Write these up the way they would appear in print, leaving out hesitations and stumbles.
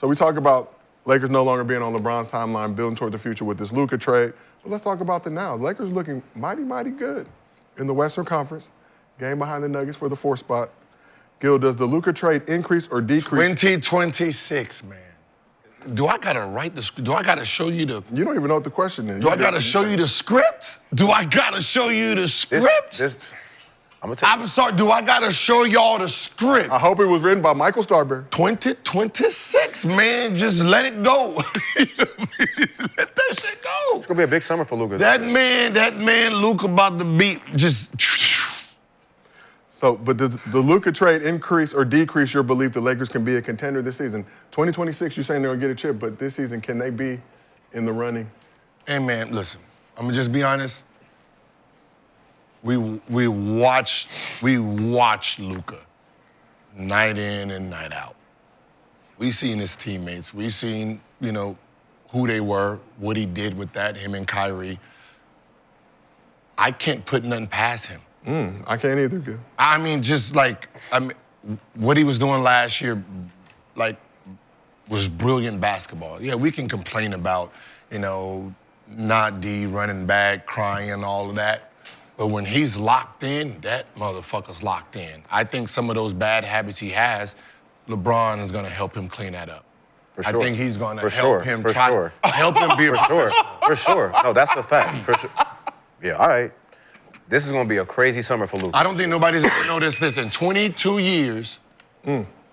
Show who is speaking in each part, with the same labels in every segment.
Speaker 1: So we talk about Lakers no longer being on LeBron's timeline, building toward the future with this Luka trade. But let's talk about the now. The Lakers looking mighty, mighty good in the Western Conference. Game behind the Nuggets for the 4th spot. Gil, does the Luka trade increase or decrease?
Speaker 2: 2026, man. Do I gotta write the? Do I gotta show you the?
Speaker 1: You don't even know what the question is.
Speaker 2: Do I gotta show you the script? Do I gotta show you the script? I'm sorry. Do I gotta show y'all the script?
Speaker 1: I hope it was written by Michael Starberry.
Speaker 2: 2026, man. Just let it go. Let that shit go.
Speaker 3: It's gonna be a big summer for Luka.
Speaker 2: That man, Luka about to beat just.
Speaker 1: So, but does the Luka trade increase or decrease your belief the Lakers can be a contender this season? 2026, you're saying they're gonna get a chip, but this season, can they be in the running?
Speaker 2: Hey, man, listen. I'm gonna just be honest. We watched Luka night in and night out. We seen his teammates. We seen, who they were, what he did with that, him and Kyrie. I can't put nothing past him.
Speaker 1: I can't either, Gil.
Speaker 2: I mean, what he was doing last year, was brilliant basketball. Yeah, we can complain about, not D running back, crying and all of that. But when he's locked in, that motherfucker's locked in. I think some of those bad habits he has, LeBron is gonna help him clean that up.
Speaker 3: For sure.
Speaker 2: I think he's gonna
Speaker 3: help
Speaker 2: him
Speaker 3: help him be For sure. No, that's the fact. For sure. Yeah, all right. This is going to be a crazy summer for Luka.
Speaker 2: I don't think nobody's ever noticed this. In 22 years,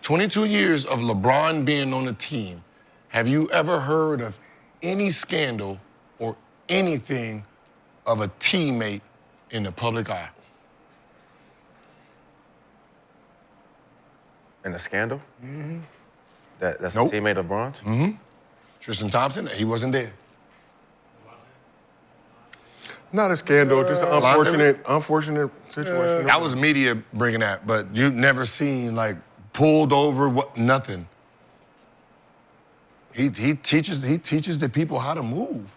Speaker 2: 22 years of LeBron being on the team, have you ever heard of any scandal or anything of a teammate in the public eye?
Speaker 3: In a scandal?
Speaker 2: Mm-hmm.
Speaker 3: That's
Speaker 2: Nope.
Speaker 3: a teammate of LeBron's?
Speaker 2: Mm-hmm. Tristan Thompson, he wasn't there.
Speaker 1: Not a scandal, just an unfortunate situation.
Speaker 2: That was media bringing that, but you've never seen, pulled over, nothing. He teaches the people how to move.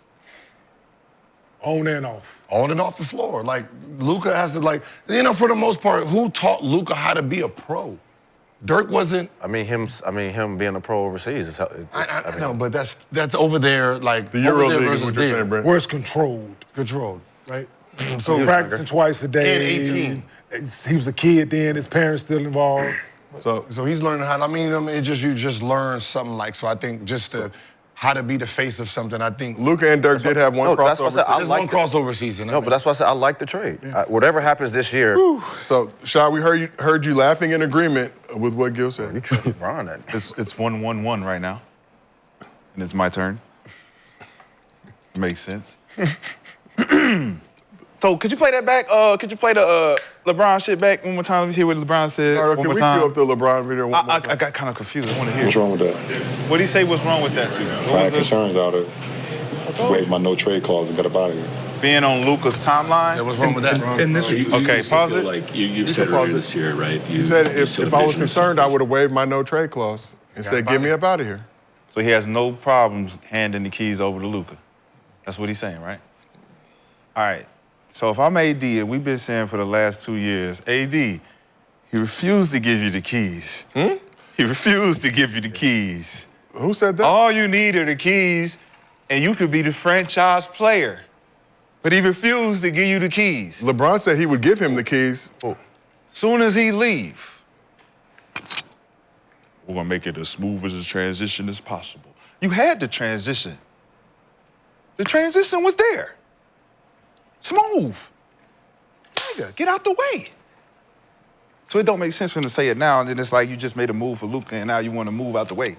Speaker 4: On and off.
Speaker 2: On and off the floor. Luka has to, for the most part, who taught Luka how to be a pro? Dirk wasn't.
Speaker 3: Him being a pro overseas is.
Speaker 2: I know, but that's over there,
Speaker 1: the Euro League
Speaker 2: versus
Speaker 1: is what you're
Speaker 2: there.
Speaker 1: saying, Brent.
Speaker 4: Where it's controlled.
Speaker 2: Controlled, right?
Speaker 4: So practicing twice a day.
Speaker 2: And 18.
Speaker 4: He was a kid then. His parents still involved.
Speaker 1: So
Speaker 2: he's learning how. You just learn something So I think how to be the face of something. I think
Speaker 1: Luka and Dirk did have one crossover.
Speaker 2: There's one crossover season.
Speaker 3: No, but that's why I said I like the trade. Whatever happens this year.
Speaker 1: So, Shai, we heard you laughing in agreement with what Gil said.
Speaker 3: You trade LeBron.
Speaker 5: It's 1-1-1 right now, and it's my turn. Makes sense. So could you play that back? Could you play the LeBron shit back one more time? Let me hear what LeBron said.
Speaker 1: All right,
Speaker 5: one
Speaker 1: can
Speaker 5: more
Speaker 1: we
Speaker 5: time.
Speaker 1: cue up the LeBron video one more
Speaker 5: I
Speaker 1: time?
Speaker 5: got kind of confused. I want to hear.
Speaker 6: What's wrong with that?
Speaker 5: What did he say? What's wrong with that too?
Speaker 6: I had concerns out of waived my no trade clause and got up out of here.
Speaker 5: Being on Luka's timeline.
Speaker 2: Yeah, what's wrong with that?
Speaker 7: And this,
Speaker 5: Okay, pause it.
Speaker 7: Like you've
Speaker 1: You
Speaker 7: said
Speaker 1: can pause
Speaker 7: earlier
Speaker 1: it.
Speaker 7: this year, right?
Speaker 1: He said if I was concerned, I would have waived my no trade clause and said, get me up out of here.
Speaker 5: So he has no problems handing the keys over to Luka. That's what he's saying, right? All right. So if I'm AD, and we've been saying for the last 2 years, AD, he refused to give you the keys. He refused to give you the keys.
Speaker 1: Who said that?
Speaker 5: All you need are the keys, and you could be the franchise player. But he refused to give you the keys.
Speaker 1: LeBron said he would give him the keys.
Speaker 5: Soon as he leave, we're gonna make it as smooth as a transition as possible. You had the transition. The transition was there. Smooth. Nigga, get out the way. So it don't make sense for him to say it now, and then it's like you just made a move for Luka, and now you want to move out the way.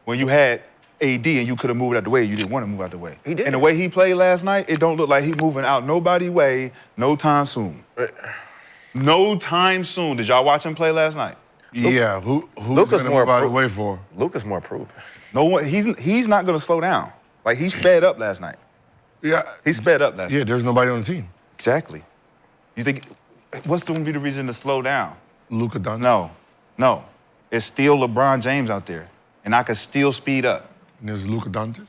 Speaker 5: When you had AD and you could have moved out the way, you didn't want to move out the way.
Speaker 3: He did.
Speaker 5: And the way he played last night, it don't look like he moving out nobody's way no time soon. No time soon. Did y'all watch him play last night?
Speaker 2: Yeah, who's
Speaker 3: Luka's
Speaker 2: gonna
Speaker 3: more
Speaker 2: move out of the
Speaker 3: approved.
Speaker 2: way for?
Speaker 3: Luka's more approved.
Speaker 5: No one. He's not gonna slow down. Like he sped up last night.
Speaker 2: Yeah,
Speaker 5: He sped up last night.
Speaker 2: yeah. There's nobody on the team.
Speaker 5: Exactly. You think what's going to be the reason to slow down?
Speaker 2: Luka Doncic.
Speaker 5: No. It's still LeBron James out there, and I could still speed up.
Speaker 2: And there's Luka Doncic.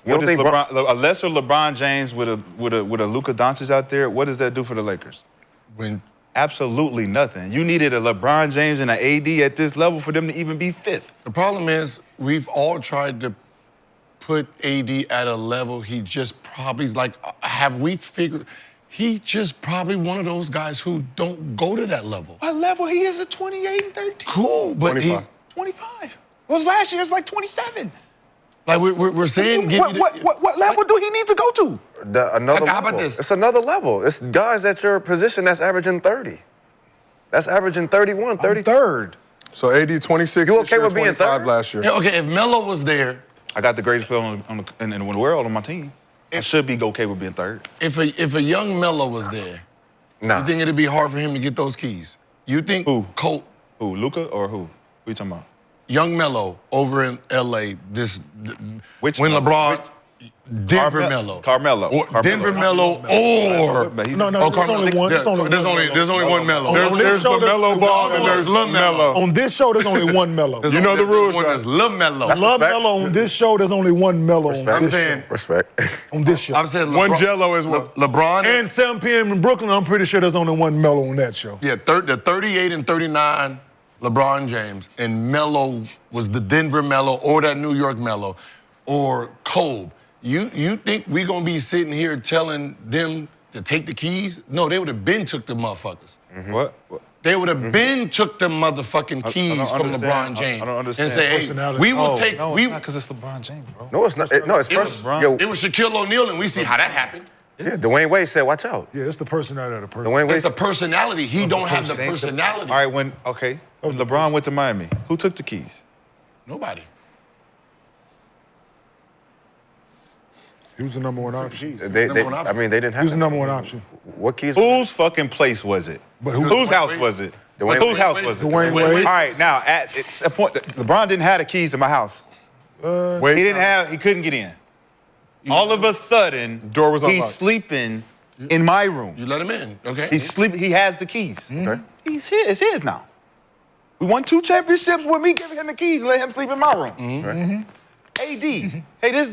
Speaker 3: You don't
Speaker 5: What
Speaker 3: think
Speaker 5: is a lesser LeBron James with a Luka Doncic out there? What does that do for the Lakers?
Speaker 2: When
Speaker 5: Absolutely nothing. You needed a LeBron James and an AD at this level for them to even be fifth.
Speaker 2: The problem is we've all tried to put AD at a level he just probably like. Have we figured? He just probably one of those guys who don't go to that level.
Speaker 5: What level he is at 28 and 13?
Speaker 2: Cool, but
Speaker 1: 25.
Speaker 2: he's
Speaker 5: 25. Well, last year it was like 27.
Speaker 2: like we're saying.
Speaker 5: What level do he need to go to?
Speaker 3: Another
Speaker 2: How about
Speaker 3: level.
Speaker 2: this?
Speaker 3: It's another level. It's guys at your position that's averaging 30. That's averaging 31, 30.
Speaker 5: Third.
Speaker 1: So AD 26
Speaker 3: You
Speaker 1: this
Speaker 3: okay
Speaker 1: year,
Speaker 3: with being
Speaker 1: 25
Speaker 3: third?
Speaker 1: last year.
Speaker 2: Yeah, okay, if Melo was there,
Speaker 5: I got the greatest player in the world on my team. I should be okay with being third.
Speaker 2: if a young Melo was there,
Speaker 3: Nah.
Speaker 2: you think it'd be hard for him to get those keys? You think
Speaker 5: Who?
Speaker 2: Colt,
Speaker 5: Who, Luka or who? Who you talking about?
Speaker 2: young Melo over in LA,
Speaker 5: Which
Speaker 2: when
Speaker 5: Melo?
Speaker 2: LeBron, Denver Melo.
Speaker 5: Carmelo.
Speaker 2: Or
Speaker 5: Carmelo.
Speaker 2: Denver Melo or
Speaker 5: But he's-
Speaker 4: No,
Speaker 2: Oh,
Speaker 4: there's only one. There's only
Speaker 2: there's
Speaker 4: one
Speaker 2: only
Speaker 4: Melo.
Speaker 2: there's only one Melo.
Speaker 4: On this
Speaker 1: There's
Speaker 4: show,
Speaker 1: LaMelo Ball and there's LaMelo.
Speaker 4: On this show, there's only one Melo.
Speaker 1: You know the rules,
Speaker 2: One
Speaker 1: right?
Speaker 2: is LaMelo.
Speaker 4: Love
Speaker 3: respect.
Speaker 4: Melo on this show. There's only one Melo on
Speaker 3: I'm
Speaker 4: this
Speaker 2: saying-
Speaker 4: show.
Speaker 3: Respect.
Speaker 4: On this show.
Speaker 2: I'm saying
Speaker 1: One
Speaker 2: LeBron-
Speaker 1: Jello is one.
Speaker 2: LeBron
Speaker 4: And 7 p.m. in Brooklyn, I'm pretty sure there's only one Melo on that show.
Speaker 2: Yeah, the 38 and 39, LeBron James, and Melo was the Denver Melo or that New York Melo, or Kobe. You think we gonna be sitting here telling them to take the keys? No, they would have been took the motherfuckers.
Speaker 5: What?
Speaker 2: They would have been took the motherfucking
Speaker 5: I
Speaker 2: keys
Speaker 5: don't
Speaker 2: from
Speaker 5: understand.
Speaker 2: LeBron James
Speaker 5: I don't understand.
Speaker 2: and say, hey,
Speaker 4: Personality.
Speaker 2: we will
Speaker 5: Oh,
Speaker 2: take.
Speaker 5: No,
Speaker 2: we
Speaker 5: it's not because it's LeBron James, bro.
Speaker 3: No, it's not. No, it's
Speaker 2: It was
Speaker 3: first.
Speaker 5: LeBron.
Speaker 3: Yo,
Speaker 2: it was Shaquille O'Neal, and we see how that happened.
Speaker 3: yeah, Dwayne Wade said, watch out.
Speaker 4: Yeah, it's the personality of the person.
Speaker 3: Dwayne Wade
Speaker 2: It's the personality. He don't have the
Speaker 5: Same-
Speaker 2: personality.
Speaker 5: All right, when LeBron went to Miami, who took the keys?
Speaker 2: Nobody.
Speaker 4: He was the number one option.
Speaker 3: They
Speaker 2: Number one option.
Speaker 3: I mean, they didn't
Speaker 4: He
Speaker 3: have
Speaker 4: was the number one option.
Speaker 3: What keys?
Speaker 5: Whose fucking place was it?
Speaker 4: But who-
Speaker 5: Whose house was it?
Speaker 3: Dwayne
Speaker 5: Whose house
Speaker 2: Wade.
Speaker 5: was it?
Speaker 4: Dwayne Wade.
Speaker 5: All right, now it's a point. LeBron didn't have the keys to my house.
Speaker 1: Wait,
Speaker 5: He couldn't get in. All of a sudden,
Speaker 1: Door was
Speaker 5: he's
Speaker 1: unlocked.
Speaker 5: sleeping in my room.
Speaker 2: You let him in, okay?
Speaker 5: He's sleeping. He has the keys.
Speaker 3: Okay.
Speaker 5: He's his. It's his now. We won 2 championships with me giving him the keys and let him sleep in my room.
Speaker 3: Right.
Speaker 5: AD, hey, this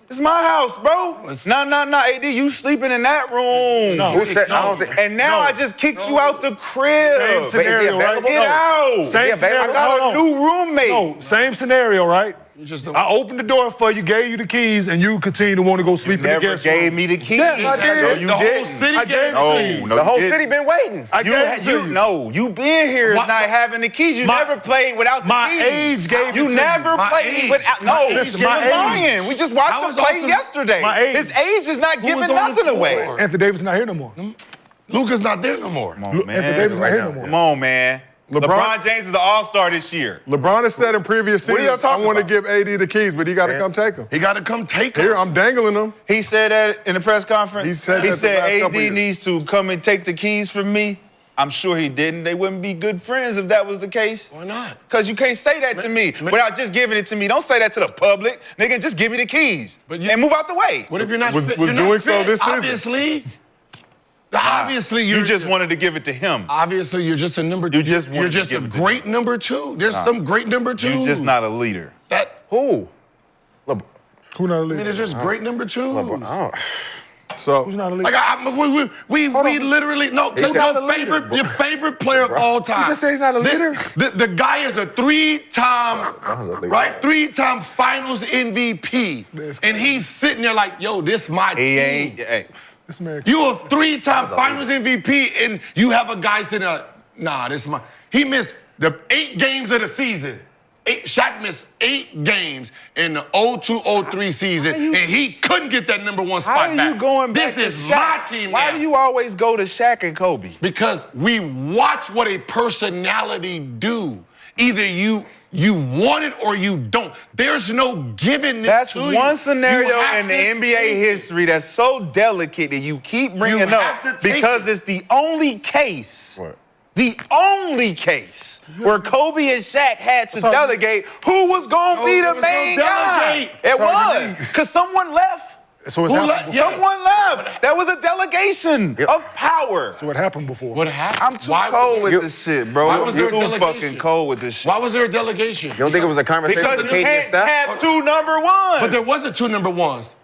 Speaker 5: is my house, bro. Nah, AD, you sleeping in that room.
Speaker 3: Who said? I don't think.
Speaker 5: And now I just kicked you out the crib.
Speaker 4: Same scenario, right?
Speaker 3: available?
Speaker 5: Get out.
Speaker 4: Same
Speaker 3: Yeah, baby,
Speaker 5: I
Speaker 4: scenario.
Speaker 5: got a
Speaker 4: Hold on.
Speaker 5: new roommate.
Speaker 4: No, same scenario, right?
Speaker 2: You just don't-
Speaker 4: I opened the door for you, gave you the keys, and you continue to want to go sleep in the
Speaker 5: Never
Speaker 4: guest
Speaker 5: gave
Speaker 4: room.
Speaker 5: me the keys.
Speaker 4: Yes, I did.
Speaker 5: No, you
Speaker 2: the whole
Speaker 5: didn't.
Speaker 2: city
Speaker 4: I
Speaker 2: gave
Speaker 4: gave
Speaker 2: it
Speaker 5: No,
Speaker 2: to you.
Speaker 5: no,
Speaker 3: The whole
Speaker 5: you
Speaker 3: city
Speaker 5: didn't.
Speaker 3: been waiting.
Speaker 4: I gave it to you.
Speaker 5: No, you been here
Speaker 2: My-
Speaker 5: not having the keys. You
Speaker 4: my-
Speaker 5: never played without the
Speaker 4: my
Speaker 5: keys.
Speaker 4: age gave
Speaker 5: you
Speaker 4: it to
Speaker 5: never
Speaker 4: you.
Speaker 2: My
Speaker 5: played
Speaker 2: age.
Speaker 5: without.
Speaker 2: My
Speaker 5: No,
Speaker 2: age.
Speaker 5: listen,
Speaker 4: My
Speaker 5: my
Speaker 4: age.
Speaker 5: lying. We just watched
Speaker 2: I
Speaker 5: him
Speaker 2: was
Speaker 5: play
Speaker 2: also-
Speaker 5: yesterday.
Speaker 4: My age.
Speaker 5: His age is not
Speaker 2: Who
Speaker 5: giving
Speaker 2: was on the
Speaker 5: nothing away.
Speaker 2: floor?
Speaker 4: Anthony Davis not here no more.
Speaker 2: Luka's not there no more.
Speaker 5: Come on, man.
Speaker 4: Anthony Davis not
Speaker 3: right
Speaker 4: here
Speaker 3: now.
Speaker 4: no more.
Speaker 5: Come on, man. LeBron James is the All-Star this year.
Speaker 1: LeBron has said in previous
Speaker 5: What are y'all
Speaker 1: seasons, I
Speaker 5: talking
Speaker 1: want to
Speaker 5: about?
Speaker 1: give AD the keys, but he got to come take them.
Speaker 2: He got to come take him.
Speaker 1: Here, I'm dangling them.
Speaker 5: He said that in the press conference.
Speaker 1: He said that the last couple
Speaker 5: AD
Speaker 1: years.
Speaker 5: needs to come and take the keys from me. I'm sure he didn't. They wouldn't be good friends if that was the case.
Speaker 2: Why not?
Speaker 5: Because you can't say that to me without just giving it to me. Don't say that to the public. Nigga, just give me the keys and move out the way.
Speaker 2: What if you're not
Speaker 1: Was-
Speaker 2: fit?
Speaker 1: was
Speaker 2: You're not
Speaker 1: doing so
Speaker 2: fit,
Speaker 1: this season.
Speaker 2: Obviously. Obviously,
Speaker 5: You just wanted to give it to him.
Speaker 2: Obviously, you're just a number.
Speaker 5: You just
Speaker 2: You're
Speaker 5: wanted to
Speaker 2: just a
Speaker 5: give it to
Speaker 2: great number two. There's some great number two.
Speaker 5: You're just not a leader.
Speaker 2: That.
Speaker 3: Who?
Speaker 4: Who not a
Speaker 2: I mean,
Speaker 4: leader?
Speaker 2: it's just great number two.
Speaker 3: Oh.
Speaker 1: So
Speaker 4: Who's not a leader?
Speaker 2: Like we literally no.
Speaker 3: He's
Speaker 4: not a leader.
Speaker 2: Your favorite player of all time.
Speaker 4: You just say he's not a leader?
Speaker 2: The guy is a three-time,
Speaker 3: was a leader.
Speaker 2: right? Three-time Finals MVP, and he's sitting there like, yo, this my
Speaker 5: He
Speaker 2: team.
Speaker 5: ain't. Hey,
Speaker 4: This man.
Speaker 2: You a three-time Finals MVP, and you have a guy sitting there, nah, this is my. He missed the 8 games of the season. Shaq missed 8 games in the 02-03 season, and he couldn't get that number 1 spot
Speaker 5: how are
Speaker 2: back.
Speaker 5: you going back
Speaker 2: This
Speaker 5: to
Speaker 2: is
Speaker 5: Shaq?
Speaker 2: my team
Speaker 5: Why
Speaker 2: now.
Speaker 5: do you always go to Shaq and Kobe?
Speaker 2: Because we watch what a personality do. Either you want it or you don't. There's no giving it
Speaker 5: That's
Speaker 2: to you.
Speaker 5: one scenario
Speaker 2: You have
Speaker 5: in the
Speaker 2: to
Speaker 5: NBA
Speaker 2: take it.
Speaker 5: history that's so delicate that you keep bringing
Speaker 2: You
Speaker 5: up
Speaker 2: have to take
Speaker 5: because
Speaker 2: it.
Speaker 5: it's the only case.
Speaker 3: What?
Speaker 5: The only case where Kobe and Shaq had to
Speaker 4: So-
Speaker 5: delegate who was gonna be the
Speaker 2: it's no
Speaker 5: main guy.
Speaker 2: delegate.
Speaker 5: It
Speaker 4: So
Speaker 5: was because someone left.
Speaker 4: So it's
Speaker 2: Who
Speaker 4: happened
Speaker 2: left?
Speaker 4: before.
Speaker 2: Yeah.
Speaker 5: Someone left. That was a delegation of power.
Speaker 4: So what happened before?
Speaker 2: What happened?
Speaker 5: I'm too
Speaker 2: Why
Speaker 5: cold
Speaker 2: was
Speaker 5: with
Speaker 2: there-
Speaker 5: this shit, bro.
Speaker 2: Why was there a
Speaker 5: You're too
Speaker 2: delegation?
Speaker 5: fucking cold with this shit.
Speaker 2: Why was there a delegation?
Speaker 3: You don't think it was a conversation
Speaker 5: Because
Speaker 3: with
Speaker 5: you
Speaker 3: KD and
Speaker 5: can't
Speaker 3: Steph?
Speaker 5: have 2 number ones.
Speaker 2: But there wasn't 2 number 1s.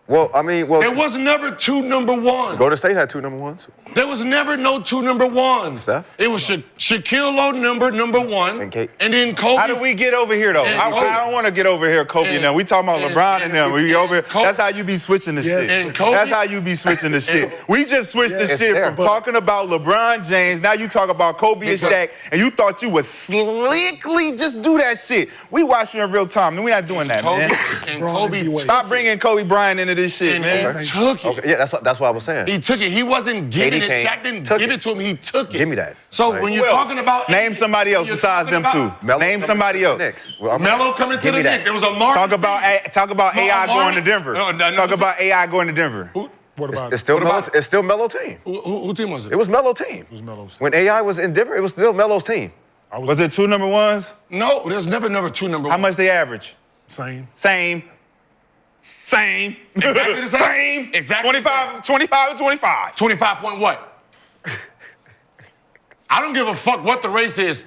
Speaker 3: Well, I mean,
Speaker 2: There was never two number ones.
Speaker 3: Golden State had 2 number ones.
Speaker 2: There was never no two number ones.
Speaker 3: Steph?
Speaker 2: It was Shaquille O'Neal number one, and then Kobe.
Speaker 7: How did we get over here, though? I don't want to get over here, Kobe and them. We talking about LeBron and them. We over here. That's how you be switching the shit.
Speaker 2: And Kobe,
Speaker 7: that's how you be switching the shit. We just switched the shit from talking about LeBron James. Now you talk about Kobe and Shaq, and you thought you would slickly just do that shit. We watch you in real time, and we not doing that, man.
Speaker 2: And Kobe,
Speaker 7: stop bringing Kobe Bryant into this shit, man.
Speaker 2: He took it.
Speaker 3: Okay, yeah, that's what I was saying.
Speaker 2: He took it. He wasn't giving it. Shaq didn't give it to him. He took it.
Speaker 3: Give me that.
Speaker 2: So when you're talking about
Speaker 7: name somebody else besides them two. Name somebody else.
Speaker 2: Melo coming to the Knicks. There was a Mark.
Speaker 7: Talk about AI going to Denver. Talk about AI going to Denver.
Speaker 4: What about
Speaker 3: It's still Melo's team.
Speaker 2: Who team was it?
Speaker 3: It was Melo's team.
Speaker 4: It was Melo's team.
Speaker 3: When AI was in Denver, it was still Melo's team.
Speaker 7: Was it 2 number ones?
Speaker 2: No, there's never two number
Speaker 7: How
Speaker 2: ones.
Speaker 7: much they average?
Speaker 4: Same.
Speaker 7: Same.
Speaker 2: Exactly the same. Exactly.
Speaker 7: 25 and 25.
Speaker 2: 25 point what? I don't give a fuck what the race is.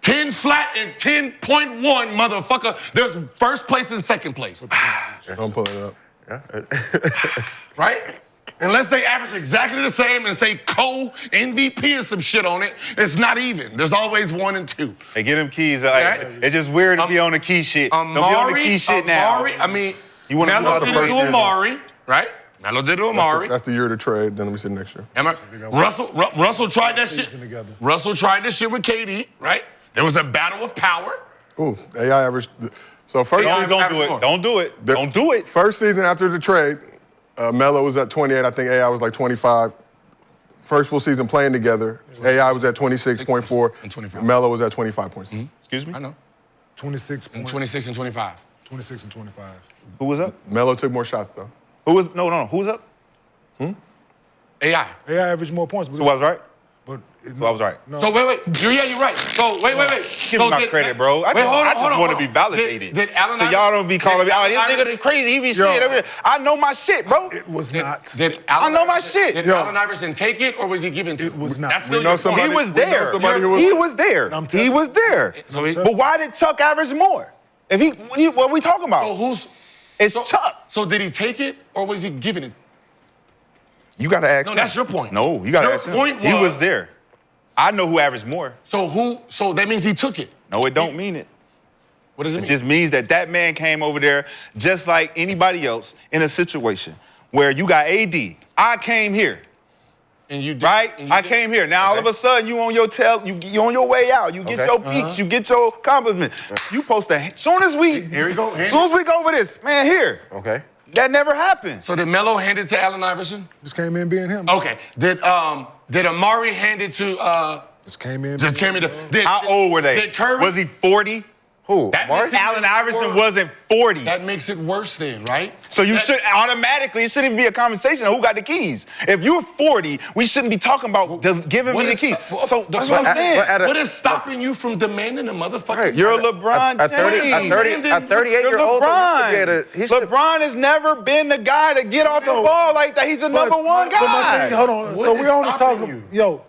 Speaker 2: 10 flat and 10.1, motherfucker. There's first place and second place.
Speaker 1: Don't pull it up.
Speaker 2: Right? Unless they average exactly the same and say co-MVP or some shit on it, it's not even. There's always 1 and 2.
Speaker 7: Hey, get them keys.
Speaker 2: Right?
Speaker 7: It's just weird to be on the key shit. Don't be on the key shit now.
Speaker 2: I mean,
Speaker 7: You wanna
Speaker 2: Melo
Speaker 7: do
Speaker 2: did
Speaker 7: the
Speaker 2: it to
Speaker 7: first
Speaker 2: Amari, right? Melo did it to Amari.
Speaker 1: That's the year to trade. Then let me see next year.
Speaker 2: Russell tried that shit.
Speaker 4: Season together.
Speaker 2: Russell tried this shit with KD, right? There was a battle of power.
Speaker 1: Ooh, AI averaged. So first season,
Speaker 7: Don't do it. Don't do it. Don't do it.
Speaker 1: First season after the trade, Melo was at 28. I think AI was like 25. First full season playing together, AI was at 26.4.
Speaker 2: And 25.
Speaker 1: Melo was at 25.6.
Speaker 7: Excuse me?
Speaker 2: I know.
Speaker 4: 26
Speaker 2: And
Speaker 4: points.
Speaker 2: 26 and 25.
Speaker 4: 26 and 25.
Speaker 7: Who was up?
Speaker 1: Melo took more shots though.
Speaker 7: Who was no? Who was up?
Speaker 2: AI.
Speaker 4: AI averaged more points. But
Speaker 7: Who was right?
Speaker 4: But
Speaker 7: So I was right.
Speaker 4: No.
Speaker 2: So wait. Yeah, you're right. So wait.
Speaker 7: Give me my credit, bro. I just want to be validated.
Speaker 2: Did Allen
Speaker 7: so y'all don't be calling me, oh, this nigga is crazy. He be saying everything. I know my shit, bro.
Speaker 4: It was not.
Speaker 2: Did Allen
Speaker 7: I know my
Speaker 2: Iverson-
Speaker 7: shit.
Speaker 2: Did
Speaker 4: Yo.
Speaker 2: Allen Iverson take it or was he given to
Speaker 4: It
Speaker 2: him?
Speaker 4: was not.
Speaker 2: That's
Speaker 1: We
Speaker 2: still
Speaker 1: know
Speaker 2: your
Speaker 1: somebody-
Speaker 7: He was
Speaker 1: we know
Speaker 7: there.
Speaker 1: somebody who was-
Speaker 7: He was there.
Speaker 4: I'm telling
Speaker 7: He was there.
Speaker 2: So he-
Speaker 7: But why did Chuck average more? What are we talking about?
Speaker 2: So who's?
Speaker 7: It's Chuck.
Speaker 2: So did he take it or was he giving it?
Speaker 7: You gotta ask
Speaker 2: No,
Speaker 7: him.
Speaker 2: that's your point.
Speaker 7: No, you gotta
Speaker 2: Your
Speaker 7: ask him.
Speaker 2: point
Speaker 7: He
Speaker 2: was-
Speaker 7: was there. I know who averaged more.
Speaker 2: So that means he took it.
Speaker 7: No, it don't mean it.
Speaker 2: What does it
Speaker 7: It
Speaker 2: mean?
Speaker 7: just means that man came over there just like anybody else in a situation where you got AD. I came here,
Speaker 2: And you did,
Speaker 7: right?
Speaker 2: and you
Speaker 7: I
Speaker 2: did-
Speaker 7: came here. Now all of a sudden you on your you on your way out. You get your peaks. You get your accomplishment. You supposed to soon as we
Speaker 2: Here we go.
Speaker 7: soon as we go over this, man. Here,
Speaker 3: Okay.
Speaker 7: that never happened.
Speaker 2: So did Melo hand it to Allen Iverson?
Speaker 4: Just came in being him.
Speaker 2: Okay. Did Amari hand it to?
Speaker 4: Just came in.
Speaker 2: Just came into.
Speaker 7: How old were they?
Speaker 2: Did Curry?
Speaker 7: Was he 40?
Speaker 3: Who?
Speaker 2: That
Speaker 3: Mark?
Speaker 2: makes it-
Speaker 7: Allen Iverson wasn't 40.
Speaker 2: That makes it worse then, right?
Speaker 7: So you
Speaker 2: That-
Speaker 7: should automatically, it shouldn't even be a conversation of who got the keys. If you're 40, we shouldn't be talking about giving
Speaker 2: What
Speaker 7: me the
Speaker 2: is-
Speaker 7: keys.
Speaker 2: well,
Speaker 7: So that's what I'm
Speaker 3: but
Speaker 7: saying.
Speaker 3: at a-
Speaker 2: What is stopping you from demanding a motherfucker?
Speaker 3: Right.
Speaker 7: You're LeBron
Speaker 3: A 30
Speaker 7: James.
Speaker 3: a 38-year-old.
Speaker 7: LeBron has never been the guy to get off the ball like that. He's the number one
Speaker 4: But my
Speaker 7: guy.
Speaker 4: thing, hold on.
Speaker 2: What
Speaker 4: So
Speaker 2: is
Speaker 4: we're only
Speaker 2: stopping
Speaker 4: talking.
Speaker 2: you?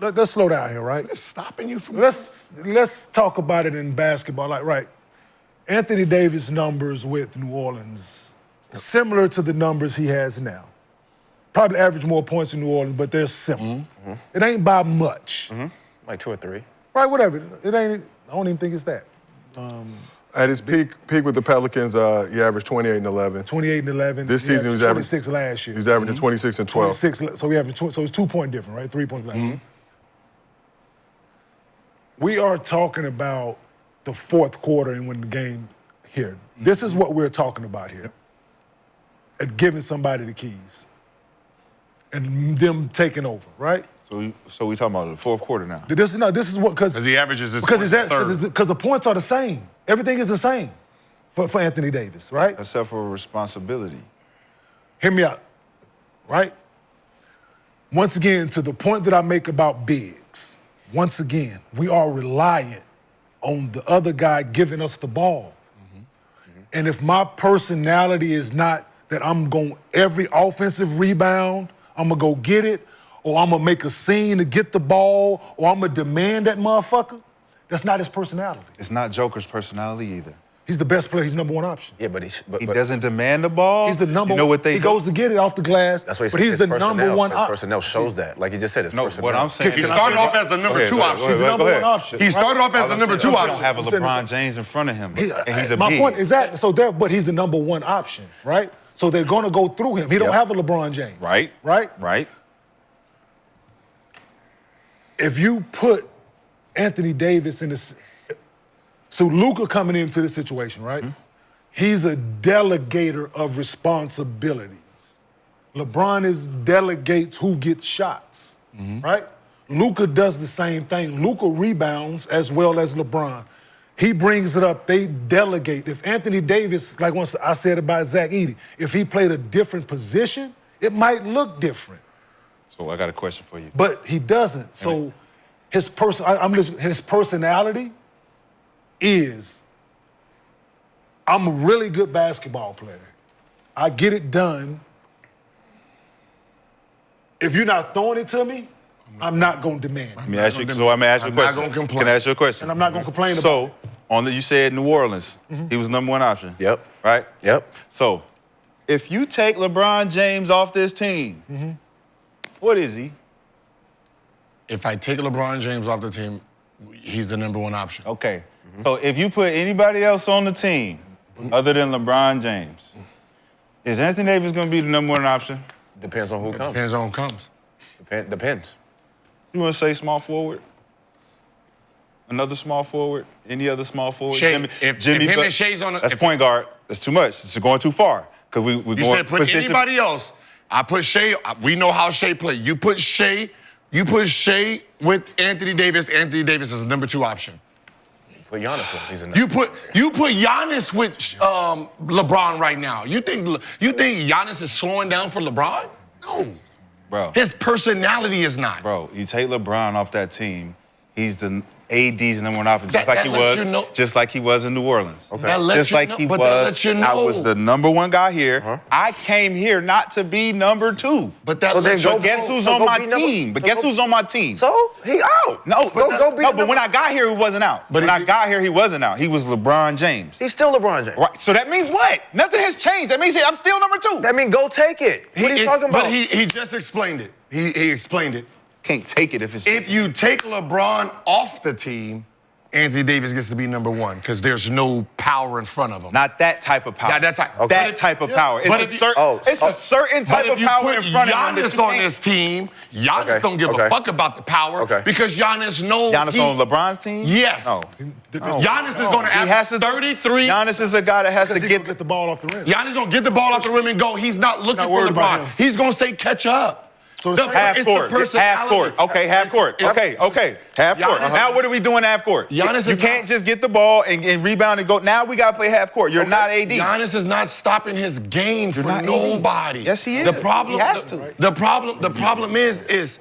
Speaker 4: Let's slow down here, right?
Speaker 2: What's stopping you from?
Speaker 4: Let's talk about it in basketball. Like, right, Anthony Davis' numbers with New Orleans, similar to the numbers he has now. Probably average more points in New Orleans, but they're similar. It ain't by much.
Speaker 3: Like 2 or 3.
Speaker 4: Right, whatever. It ain't, I don't even think it's that.
Speaker 1: At his peak with the Pelicans, he averaged 28 and 11.
Speaker 4: 28 and 11.
Speaker 1: This season he was averaging
Speaker 4: 26 last year.
Speaker 1: He's averaging 26 and 12.
Speaker 4: 26, so we have so it's 2 point different, right? 3 points less. We are talking about the fourth quarter and when the game here. This is what we're talking about here. At giving somebody the keys and them taking over, right?
Speaker 7: So we talking about the fourth quarter now.
Speaker 4: This is what
Speaker 2: Because he averages his
Speaker 4: because
Speaker 2: points
Speaker 4: it's
Speaker 2: third.
Speaker 4: because the points are the same. Everything is the same for Anthony Davis, right?
Speaker 7: Except for responsibility.
Speaker 4: Hear me out, right? Once again, to the point that I make about bigs, once again, we are reliant on the other guy giving us the ball. And if my personality is not that I'm going every offensive rebound, I'm gonna go get it, or I'm gonna make a scene to get the ball, or I'm gonna demand that motherfucker, that's not his personality.
Speaker 7: It's not Joker's personality either.
Speaker 4: He's the best player. He's number one option.
Speaker 3: Yeah, but
Speaker 7: he doesn't demand the ball.
Speaker 4: He's the number.
Speaker 7: You know what they
Speaker 4: he
Speaker 7: do?
Speaker 4: goes to get it off the glass.
Speaker 3: That's what
Speaker 4: but he's the number one
Speaker 3: His
Speaker 4: option.
Speaker 3: personnel shows that. Like you just said, it's personnel.
Speaker 7: What I'm saying
Speaker 2: He
Speaker 7: is
Speaker 2: started off as the number two option.
Speaker 4: He's the number one option.
Speaker 2: He started off as the number two
Speaker 7: He
Speaker 2: option.
Speaker 7: don't have a LeBron James in front of him, and he's a
Speaker 4: my
Speaker 7: big.
Speaker 4: point exactly. So but he's the number one option, right? So they're going to go through him. He don't have a LeBron James.
Speaker 7: Right.
Speaker 4: Right. If you put Anthony Davis in this, so Luka coming into this situation, right?
Speaker 7: Mm-hmm.
Speaker 4: He's a delegator of responsibilities. LeBron delegates who gets shots, right? Luka does the same thing. Luka rebounds as well as LeBron. He brings it up. They delegate. If Anthony Davis, like once I said about Zach Edey, if he played a different position, it might look different.
Speaker 7: So I got a question for you.
Speaker 4: But he doesn't. So his personality is, I'm a really good basketball player. I get it done. If you're not throwing it to me, I'm not going to demand.
Speaker 7: Let me ask you. So I'm gonna ask you a
Speaker 2: I'm not
Speaker 7: question.
Speaker 2: gonna complain.
Speaker 7: Can I ask you a question?
Speaker 4: And I'm not going to complain about
Speaker 7: So,
Speaker 4: it.
Speaker 7: you said New Orleans, he was number one option.
Speaker 3: Yep.
Speaker 7: Right?
Speaker 3: Yep.
Speaker 7: So, if you take LeBron James off this team, what is he?
Speaker 2: If I take LeBron James off the team, he's the number one option.
Speaker 7: Okay. So if you put anybody else on the team other than LeBron James, is Anthony Davis going to be the number one option?
Speaker 3: Depends on who comes.
Speaker 2: Depends on who comes.
Speaker 3: Depends.
Speaker 7: You want to say small forward? Another small forward? Any other small forward?
Speaker 2: Shea, if him and Shea's on the...
Speaker 7: That's point guard. That's too much. It's going too far. Because we're
Speaker 2: You
Speaker 7: going
Speaker 2: said put
Speaker 7: position.
Speaker 2: anybody else. I put Shea. We know how Shea plays. You put Shea with Anthony Davis. Anthony Davis is the number two option.
Speaker 3: Put Giannis with. He's a
Speaker 2: You put Giannis with LeBron right now. You think Giannis is slowing down for LeBron? No.
Speaker 7: Bro.
Speaker 2: His personality is not.
Speaker 7: Bro, you take LeBron off that team, he's the AD's number one option, just like he was in New Orleans.
Speaker 2: Okay. That lets
Speaker 7: Just
Speaker 2: you
Speaker 7: like
Speaker 2: know-
Speaker 7: he
Speaker 2: but
Speaker 7: was.
Speaker 2: that lets you
Speaker 7: I
Speaker 2: know.
Speaker 7: was the number one guy here. I came here not to be number two.
Speaker 2: But that
Speaker 3: So then
Speaker 2: lets you
Speaker 3: go
Speaker 2: know.
Speaker 7: Guess who's
Speaker 3: so
Speaker 7: on
Speaker 3: go
Speaker 7: my
Speaker 3: be number-
Speaker 7: team? But
Speaker 3: so
Speaker 7: guess
Speaker 3: go-
Speaker 7: who's on my team?
Speaker 3: So he out.
Speaker 7: No,
Speaker 3: But
Speaker 7: but when I got here, he wasn't out.
Speaker 2: But
Speaker 7: When I got here, he wasn't out. He was LeBron James.
Speaker 3: He's still LeBron James.
Speaker 7: Right. So that means what? Nothing has changed. That means I'm still number two.
Speaker 3: That means go take it. What are you talking about?
Speaker 2: But he just explained it. He explained it.
Speaker 7: Can't take it if it's.
Speaker 2: If you take LeBron off the team, Anthony Davis gets to be number one because there's no power in front of him.
Speaker 7: Not that type of power.
Speaker 2: Not that type.
Speaker 7: That type of power.
Speaker 2: But
Speaker 7: It's
Speaker 2: if
Speaker 7: a
Speaker 2: you-
Speaker 7: certain type
Speaker 2: But
Speaker 7: of
Speaker 2: if you
Speaker 7: power
Speaker 2: put
Speaker 7: in front of him. that
Speaker 2: Giannis
Speaker 7: you
Speaker 2: on
Speaker 7: can't-
Speaker 2: this team, Giannis
Speaker 3: Okay,
Speaker 2: don't give
Speaker 3: okay.
Speaker 2: a fuck about the power
Speaker 3: Okay.
Speaker 2: because Giannis knows
Speaker 7: Giannis on LeBron's team?
Speaker 2: Yes.
Speaker 7: No.
Speaker 2: Giannis is going to
Speaker 7: He has
Speaker 2: average
Speaker 7: to
Speaker 2: 33.
Speaker 7: Giannis is a guy that has to
Speaker 4: Because he
Speaker 7: get
Speaker 4: can get the ball off the rim.
Speaker 2: Giannis going to get the ball out the rim and go. He's not looking
Speaker 4: Not
Speaker 2: for
Speaker 4: worried about
Speaker 2: LeBron.
Speaker 4: him.
Speaker 2: He's going to say catch up.
Speaker 4: So the
Speaker 7: half
Speaker 2: it's
Speaker 7: court.
Speaker 2: the
Speaker 7: Half court.
Speaker 2: personality.
Speaker 7: Okay, half court. Okay. Half court.
Speaker 2: Giannis-
Speaker 7: Now what are we doing half court?
Speaker 2: Giannis
Speaker 7: you
Speaker 2: is
Speaker 7: can't
Speaker 2: not-
Speaker 7: just get the ball and rebound and go. Now we got to play half court. You're not AD.
Speaker 2: Giannis is not stopping his game for
Speaker 7: not AD.
Speaker 2: nobody.
Speaker 7: Yes, he is.
Speaker 2: The problem,
Speaker 7: He has to.
Speaker 2: The problem is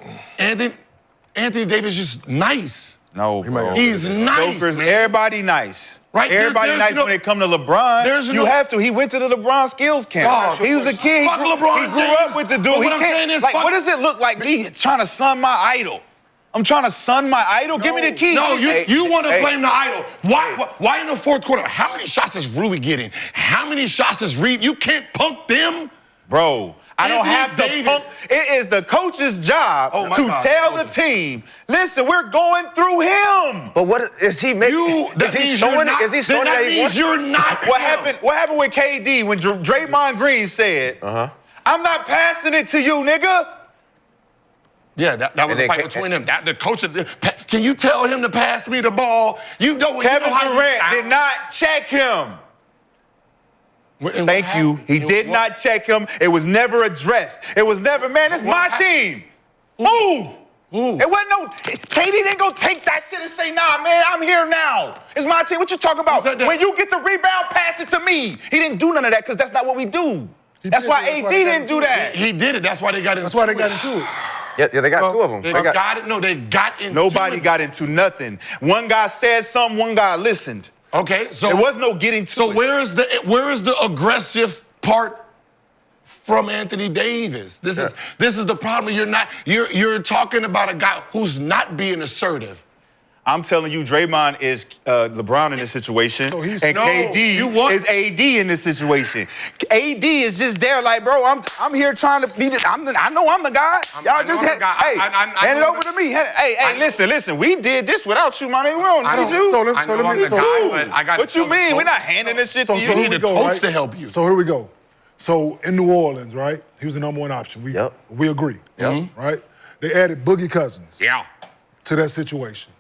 Speaker 2: Anthony Davis just nice.
Speaker 7: No, bro.
Speaker 2: He's nice,
Speaker 7: Jokers,
Speaker 2: man.
Speaker 7: everybody nice.
Speaker 2: Right,
Speaker 7: Everybody
Speaker 2: there's
Speaker 7: nice
Speaker 2: no-
Speaker 7: when it come to LeBron.
Speaker 2: there's
Speaker 7: You
Speaker 2: no-
Speaker 7: have to. He went to the LeBron skills camp.
Speaker 2: Dog,
Speaker 7: He was a kid.
Speaker 2: fuck
Speaker 7: he grew,
Speaker 2: LeBron
Speaker 7: he grew
Speaker 2: James.
Speaker 7: up with the dude.
Speaker 2: But what
Speaker 7: He
Speaker 2: I'm
Speaker 7: can't-
Speaker 2: saying is
Speaker 7: like,
Speaker 2: fuck-
Speaker 7: what does it look like me trying to son my idol? I'm trying to son my idol? Give me the key.
Speaker 2: No, you want to
Speaker 3: hey.
Speaker 2: blame the idol. Why in the fourth quarter? How many shots is Rui getting? How many shots is Reed? You can't punk them.
Speaker 7: Bro, I don't
Speaker 2: Anthony
Speaker 7: have to
Speaker 2: Davis.
Speaker 7: pump. It is the coach's job
Speaker 2: Oh, my
Speaker 7: to
Speaker 2: God.
Speaker 7: tell the team, listen, we're going through him.
Speaker 3: But what is he making?
Speaker 2: That
Speaker 3: Is he
Speaker 2: means
Speaker 3: showing
Speaker 2: you're
Speaker 3: it?
Speaker 2: not-
Speaker 3: Is he
Speaker 2: then
Speaker 3: showing
Speaker 2: that
Speaker 3: that he
Speaker 2: means
Speaker 3: wants?
Speaker 2: you're not.
Speaker 7: What
Speaker 2: him.
Speaker 7: happened with KD when Draymond Green said, I'm not passing it to you, nigga?
Speaker 2: Yeah, that was
Speaker 3: And
Speaker 2: a fight
Speaker 3: then-
Speaker 2: between them. The coach, can you tell him to pass me the ball?
Speaker 7: Kevin Durant did not check him. Thank you. He did not check him. It was never addressed. It was never, man, it's my team. Move. It wasn't no, KD didn't go take that shit and say, nah, man, I'm here now. It's my team. What you talking about?
Speaker 2: Who said that?
Speaker 7: When you get the rebound, pass it to me. He didn't do none of that because that's not what we do. That's
Speaker 4: did.
Speaker 7: why
Speaker 4: That's
Speaker 7: AD
Speaker 4: why they got
Speaker 7: didn't do that.
Speaker 2: He did it. That's why they got into
Speaker 4: That's why they
Speaker 2: it.
Speaker 4: got into it.
Speaker 3: Yeah, they got two of them.
Speaker 2: They got it. No, they got into
Speaker 7: Nobody
Speaker 2: it.
Speaker 7: got into nothing. One guy said something, one guy listened.
Speaker 2: Okay, so
Speaker 7: There was no getting to
Speaker 2: So
Speaker 7: it.
Speaker 2: where is the aggressive part from Anthony Davis? This is the problem. You're talking about a guy who's not being assertive.
Speaker 7: I'm telling you, Draymond is LeBron in this situation,
Speaker 4: So he's-
Speaker 7: and
Speaker 4: No,
Speaker 7: KD is AD in this situation. AD is just there, like, bro, I'm here trying to be. I know I'm the guy. Y'all just hand it over to me. Hey, listen. We did this without you, my nigga. We don't need you.
Speaker 4: So let me.
Speaker 7: What you mean? We're not handing this shit to you.
Speaker 4: So here we go,
Speaker 2: coach
Speaker 4: right?
Speaker 2: to help you.
Speaker 4: So here we go. So in New Orleans, right? He was the number one option. We agree. Right? They added Boogie Cousins.
Speaker 2: Yeah.
Speaker 4: To that situation.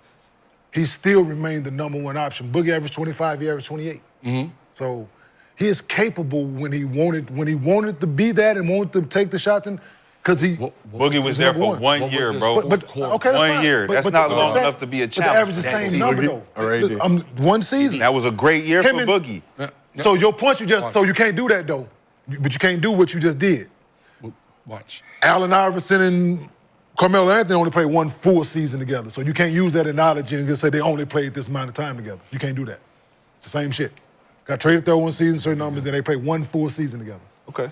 Speaker 4: He still remained the number one option. Boogie averaged 25, he averaged 28. So he is capable when he wanted to be that and wanted to take the shot, because he
Speaker 7: Boogie was there for 1 year, bro.
Speaker 4: But okay, that's
Speaker 7: 1
Speaker 4: fine.
Speaker 7: year. That's not long enough to be a
Speaker 4: But they
Speaker 7: challenge.
Speaker 4: average the same number though.
Speaker 1: Boogie?
Speaker 4: One season.
Speaker 7: That was a great year for
Speaker 4: Him and-
Speaker 7: Boogie.
Speaker 4: So your point, so you can't do that though. But you can't do what you just did.
Speaker 2: Watch.
Speaker 4: Allen Iverson and Carmelo Anthony only played one full season together. So you can't use that analogy and just say they only played this amount of time together. You can't do that. It's the same shit. Got traded there one season, certain numbers, then they played one full season together.
Speaker 7: Okay.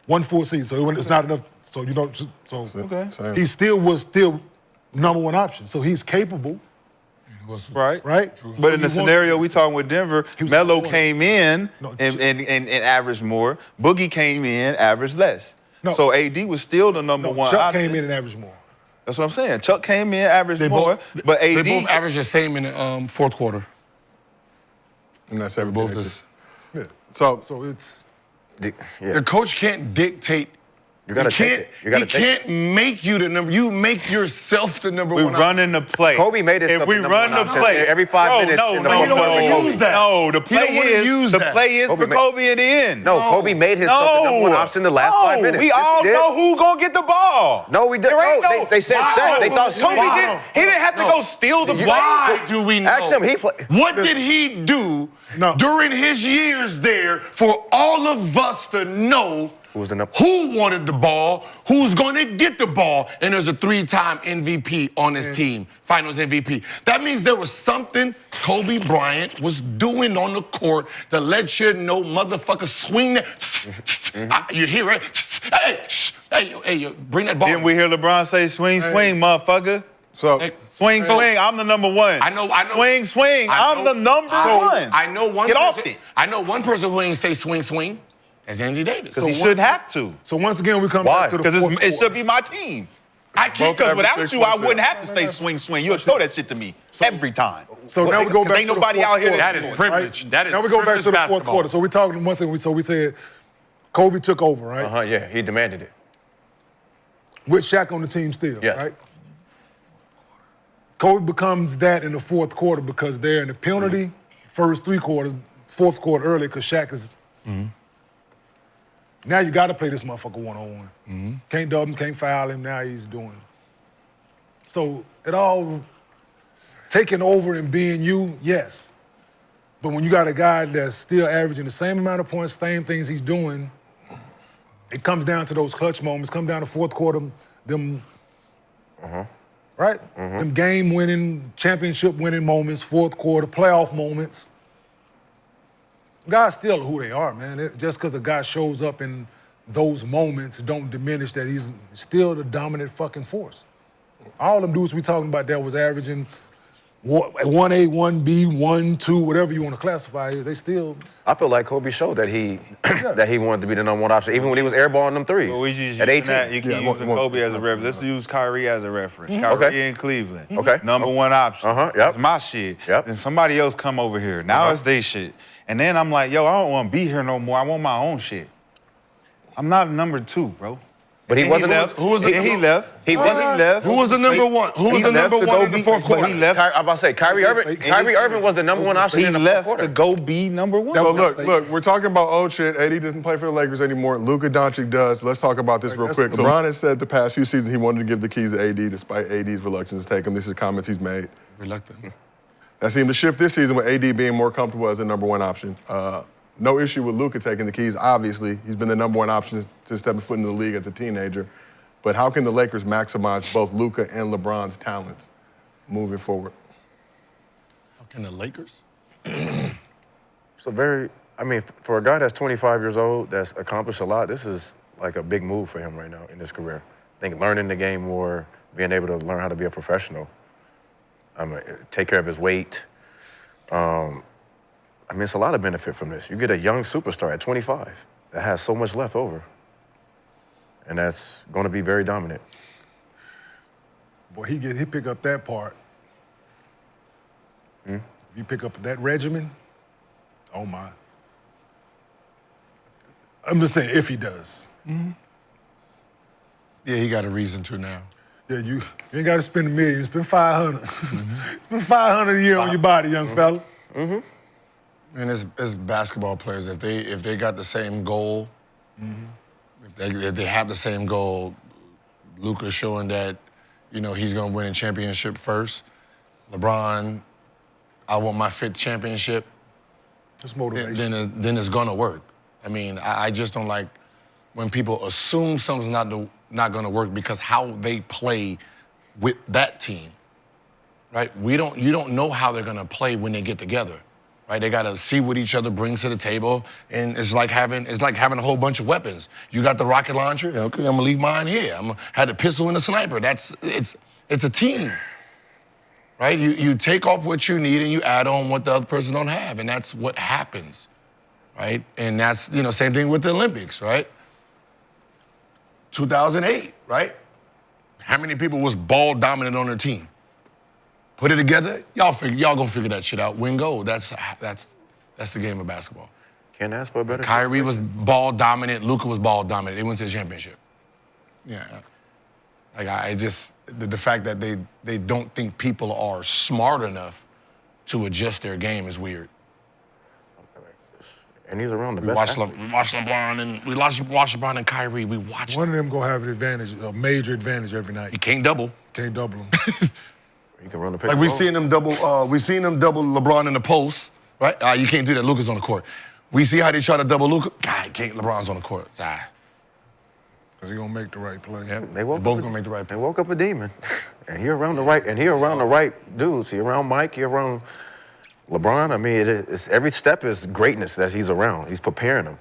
Speaker 4: One full season. So it's not enough. So you don't. So
Speaker 7: Okay.
Speaker 4: he still was number one option. So he's capable.
Speaker 7: Right.
Speaker 4: Right?
Speaker 7: But in the
Speaker 4: He
Speaker 7: scenario
Speaker 4: won-
Speaker 7: we talking with Denver,
Speaker 4: He was
Speaker 7: Melo
Speaker 4: number one.
Speaker 7: came in
Speaker 4: No,
Speaker 7: and averaged more. Boogie came in, averaged less.
Speaker 4: No.
Speaker 7: So AD was still the number
Speaker 4: No,
Speaker 7: one
Speaker 4: Chuck
Speaker 7: option.
Speaker 4: came in and averaged more.
Speaker 7: That's what I'm saying. Chuck came in, averaged more, but AD
Speaker 2: They both averaged the same in the fourth quarter.
Speaker 1: And that's everything.
Speaker 2: Both
Speaker 1: they
Speaker 2: this.
Speaker 1: did.
Speaker 4: Yeah.
Speaker 1: So
Speaker 4: So it's
Speaker 2: The coach can't dictate.
Speaker 3: You gotta take it. You gotta
Speaker 2: he
Speaker 3: take it.
Speaker 2: can't make you the number. You make yourself the number
Speaker 7: we
Speaker 2: one.
Speaker 7: running the play.
Speaker 3: Kobe made his
Speaker 7: If
Speaker 3: stuff
Speaker 7: we
Speaker 3: the number
Speaker 7: run
Speaker 3: one
Speaker 7: the
Speaker 3: option
Speaker 7: play
Speaker 3: every 5 minutes in the
Speaker 7: no,
Speaker 3: fourth
Speaker 7: no,
Speaker 3: quarter.
Speaker 7: no,
Speaker 2: use that.
Speaker 7: No, the
Speaker 2: He
Speaker 7: play
Speaker 2: don't wanna
Speaker 7: is
Speaker 2: use
Speaker 7: the
Speaker 2: that.
Speaker 7: play is
Speaker 3: Kobe
Speaker 7: for
Speaker 3: made-
Speaker 7: Kobe at the end.
Speaker 3: No, Kobe made his stuff the number one option the last 5 minutes.
Speaker 7: We
Speaker 3: Yes, he
Speaker 7: all
Speaker 3: did.
Speaker 7: know who gonna get the ball.
Speaker 3: No, we didn't.
Speaker 7: There ain't
Speaker 3: No, they said Shaq. They thought
Speaker 7: Kobe
Speaker 3: Shaq.
Speaker 7: he didn't have to go steal the ball.
Speaker 2: Why do we know?
Speaker 3: Ask him, he play-
Speaker 2: What did he do
Speaker 4: No.
Speaker 2: during his years there for all of us to know
Speaker 3: Who's the number-
Speaker 2: who wanted the ball, who's going to get the ball, and there's a 3-time MVP on his team, Finals MVP. That means there was something Kobe Bryant was doing on the court to let you know, motherfucker, swing that. You hear it? Hey, bring that ball.
Speaker 7: Didn't we hear LeBron say, swing, motherfucker?
Speaker 1: So
Speaker 2: Hey,
Speaker 7: Swing, I'm the number one.
Speaker 2: I know.
Speaker 7: Swing, I'm the number one.
Speaker 2: I know one.
Speaker 7: Get off
Speaker 2: person,
Speaker 7: it.
Speaker 2: I know one person who ain't say swing. That's Andy Davis.
Speaker 7: Because he shouldn't have to.
Speaker 4: So once again, we come
Speaker 3: Why?
Speaker 4: back to the
Speaker 7: Because
Speaker 4: fourth
Speaker 7: it
Speaker 4: quarter.
Speaker 7: should be my team.
Speaker 2: I can't.
Speaker 7: Because without you, I
Speaker 1: 6.6.
Speaker 7: wouldn't have to say swing. You'll throw that shit to me every time.
Speaker 4: So now we go back
Speaker 7: Ain't
Speaker 4: to the
Speaker 7: nobody
Speaker 4: fourth
Speaker 7: out here
Speaker 4: quarter.
Speaker 7: that
Speaker 2: is
Speaker 4: Right?
Speaker 2: privilege. That is
Speaker 4: now we go back to the
Speaker 2: privileged
Speaker 4: fourth
Speaker 2: basketball.
Speaker 4: quarter. So we talking once again. So we said Kobe took over, right?
Speaker 3: Yeah, he demanded it.
Speaker 4: With Shaq on the team still,
Speaker 3: Yes.
Speaker 4: right? Kobe becomes that in the fourth quarter because they're in the penalty, first 3 quarters, fourth quarter early because Shaq is. Now you got to play this motherfucker one-on-one. Can't dub him, can't foul him. Now he's doing. So it all taking over and being you, yes. But when you got a guy that's still averaging the same amount of points, same things he's doing, it comes down to those clutch moments. Come down to fourth quarter, them. Right? Them game-winning, championship-winning moments, fourth quarter, playoff moments. Guys still who they are, man. Just because the guy shows up in those moments don't diminish that he's still the dominant fucking force. All them dudes we talking about that was averaging 1A, 1B, 1, 2, whatever you want to classify it, they still.
Speaker 3: I feel like Kobe showed that he that he wanted to be the number one option, even when he was airballing them threes.
Speaker 7: Well, we just
Speaker 3: at
Speaker 7: using
Speaker 3: 18.
Speaker 7: that. You keep using Kobe as a reference. Let's use Kyrie as a reference. Kyrie
Speaker 3: Okay.
Speaker 7: in Cleveland.
Speaker 3: Okay.
Speaker 7: Number one option.
Speaker 3: Yep.
Speaker 7: That's my shit.
Speaker 3: Yep.
Speaker 7: Then somebody else come over here. Now it's they shit. And then I'm like, yo, I don't want to be here no more. I want my own shit. I'm not a number 2, bro.
Speaker 3: But he
Speaker 7: And
Speaker 3: wasn't.
Speaker 7: left.
Speaker 2: who was the
Speaker 7: And he
Speaker 2: number-
Speaker 7: left.
Speaker 3: He wasn't.
Speaker 7: left.
Speaker 2: Who was the number one? Who was
Speaker 7: He
Speaker 2: the
Speaker 7: left
Speaker 2: number
Speaker 7: to
Speaker 2: one
Speaker 7: go
Speaker 2: in the
Speaker 7: be-
Speaker 2: fourth
Speaker 7: but
Speaker 2: quarter?
Speaker 7: he left.
Speaker 3: I'm about to say Kyrie Irving was the number one option
Speaker 7: He
Speaker 3: in the
Speaker 7: left
Speaker 3: fourth
Speaker 7: to
Speaker 3: quarter.
Speaker 7: go be number 1.
Speaker 4: That
Speaker 1: So
Speaker 4: was
Speaker 1: look, we're talking about old shit. AD doesn't play for the Lakers anymore. Luka Doncic does. Let's talk about this real
Speaker 4: that's
Speaker 1: quick.
Speaker 4: the-
Speaker 1: LeBron has said the past few seasons he wanted to give the keys to AD despite AD's reluctance to take them. These are comments he's made.
Speaker 2: Reluctant.
Speaker 1: That seemed to shift this season with AD being more comfortable as the number one option. No issue with Luka taking the keys. Obviously, he's been the number one option since stepping foot in the league as a teenager. But how can the Lakers maximize both Luka and LeBron's talents moving forward?
Speaker 2: How can the Lakers?
Speaker 3: So for a guy that's 25 years old, that's accomplished a lot, this is like a big move for him right now in his career. I think learning the game more, being able to learn how to be a professional. take care of his weight. It's a lot of benefit from this. You get a young superstar at 25 that has so much left over, and that's going to be very dominant.
Speaker 4: Boy, he pick up that part. If you pick up that regimen, oh my. I'm just saying if he does.
Speaker 2: Yeah, he got a reason to now.
Speaker 4: Yeah, you ain't got to spend $1 million. Spend 500. Spend 500 a year on your body, young fella.
Speaker 2: And as basketball players, if they got the same goal, if they have the same goal, Luka's showing that, he's gonna win a championship first. LeBron, I want my 5th championship.
Speaker 4: It's motivation.
Speaker 2: Then it's gonna work. I just don't like when people assume something's not gonna work because how they play with that team, right? You don't know how they're gonna play when they get together, right? They gotta see what each other brings to the table, and it's like having a whole bunch of weapons. You got the rocket launcher, okay, I'm gonna leave mine here. I'm gonna have the pistol and the sniper. It's a team, right? You take off what you need and you add on what the other person don't have, and that's what happens, right? And that's same thing with the Olympics, right? 2008, right? How many people was ball dominant on their team? Put it together, y'all gonna figure that shit out. Win gold. That's the game of basketball.
Speaker 3: Can't ask for a better.
Speaker 2: Kyrie was ball dominant. Luka was ball dominant. They went to the championship. Yeah. The fact that they don't think people are smart enough to adjust their game is weird.
Speaker 3: And he's around the
Speaker 2: We
Speaker 3: best.
Speaker 2: watch LeBron and Kyrie. We watch
Speaker 4: One of them gonna have an advantage, a major advantage every night.
Speaker 2: You can't double.
Speaker 4: Can't double them.
Speaker 3: You can run the pick.
Speaker 2: Like we seen them double LeBron in the post, right? You can't do that. Luka's on the court. We see how they try to double Luka. God, can't. LeBron's on the court.
Speaker 4: Because he's gonna make the right play.
Speaker 2: Yeah,
Speaker 3: They both
Speaker 2: gonna make the right
Speaker 3: They
Speaker 2: play.
Speaker 3: woke up a demon, and he around the right dudes. He around Mike. He around LeBron. It's every step is greatness that he's around. He's preparing them.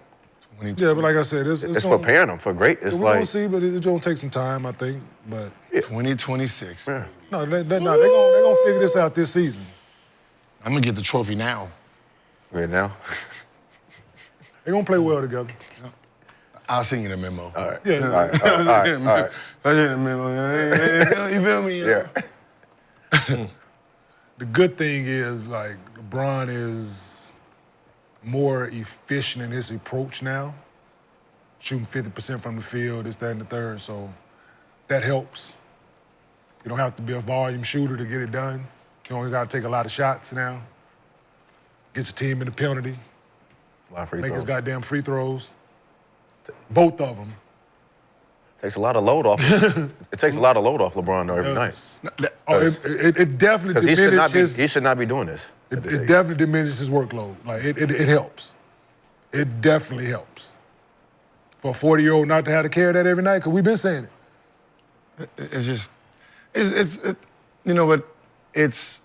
Speaker 4: Yeah, but like I said, it's
Speaker 3: It's
Speaker 4: gonna,
Speaker 3: preparing them for great. It's
Speaker 4: we're
Speaker 3: like
Speaker 4: gonna see, but it's gonna take some time, I think. But
Speaker 2: 2026.
Speaker 3: yeah.
Speaker 4: no, they're gonna figure this out this season.
Speaker 2: I'm gonna get the trophy now.
Speaker 3: Right now.
Speaker 4: They're gonna play well together.
Speaker 2: I'll send you the memo.
Speaker 3: All right.
Speaker 4: Yeah.
Speaker 3: All right. All right. All right.
Speaker 2: I'll send you the memo. You feel me?
Speaker 3: Yeah.
Speaker 4: The good thing is, like, LeBron is more efficient in his approach now, shooting 50% from the field, this, that, and the third. So that helps. You don't have to be a volume shooter to get it done. You only got to take a lot of shots now. Get your team in the penalty.
Speaker 3: A lot of free
Speaker 4: Make his
Speaker 3: throws.
Speaker 4: goddamn free throws. Both of them.
Speaker 3: Takes a lot of load off. It takes a lot of load off LeBron though every night.
Speaker 4: It definitely
Speaker 3: Because
Speaker 4: diminishes.
Speaker 3: he should not be doing this.
Speaker 4: It definitely diminishes his workload. Like, it helps. It definitely helps. For a 40-year-old not to have to carry that every night, because we've been saying it.
Speaker 2: It's just, you know what? It's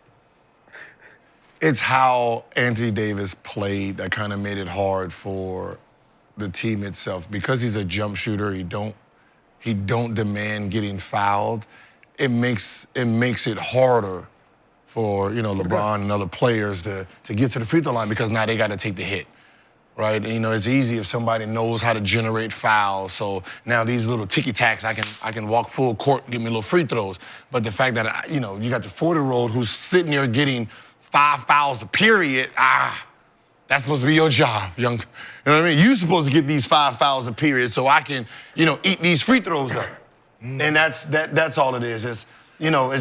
Speaker 2: how Anthony Davis played that kind of made it hard for the team itself. Because he's a jump shooter, he don't demand getting fouled. It makes it harder for LeBron and other players to get to the free throw line because now they got to take the hit, right? And, it's easy if somebody knows how to generate fouls. So now these little ticky tacks, I can walk full court and give me little free throws. But the fact that you got the 40-year-old who's sitting there getting 5 fouls a period, that's supposed to be your job, young. You know what I mean? You're supposed to get these 5 fouls a period so I can, eat these free throws up. And that's all it is. It's